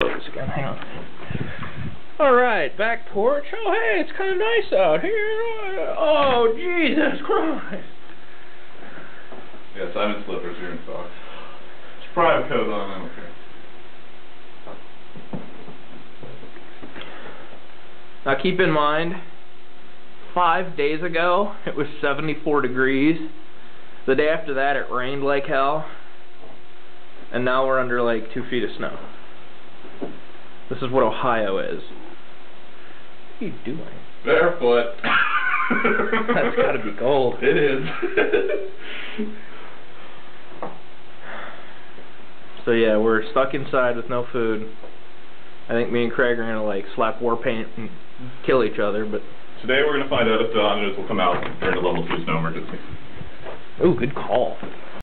Again, hang on. Alright, back porch. Oh, hey, it's kind of nice out here. Oh, Jesus Christ. Yeah, Simon slippers here in socks. Just private coat on, I don't care. Now keep in mind, 5 days ago, it was 74 degrees. The day after that, it rained like hell. And now we're under like 2 feet of snow. This is what Ohio is. What are you doing? Barefoot. That's gotta be cold. It is. So yeah, we're stuck inside with no food. I think me and Craig are gonna like slap war paint and kill each other, but... Today we're going to find out if the Hondas will come out during a level 2 snow emergency. Ooh, good call.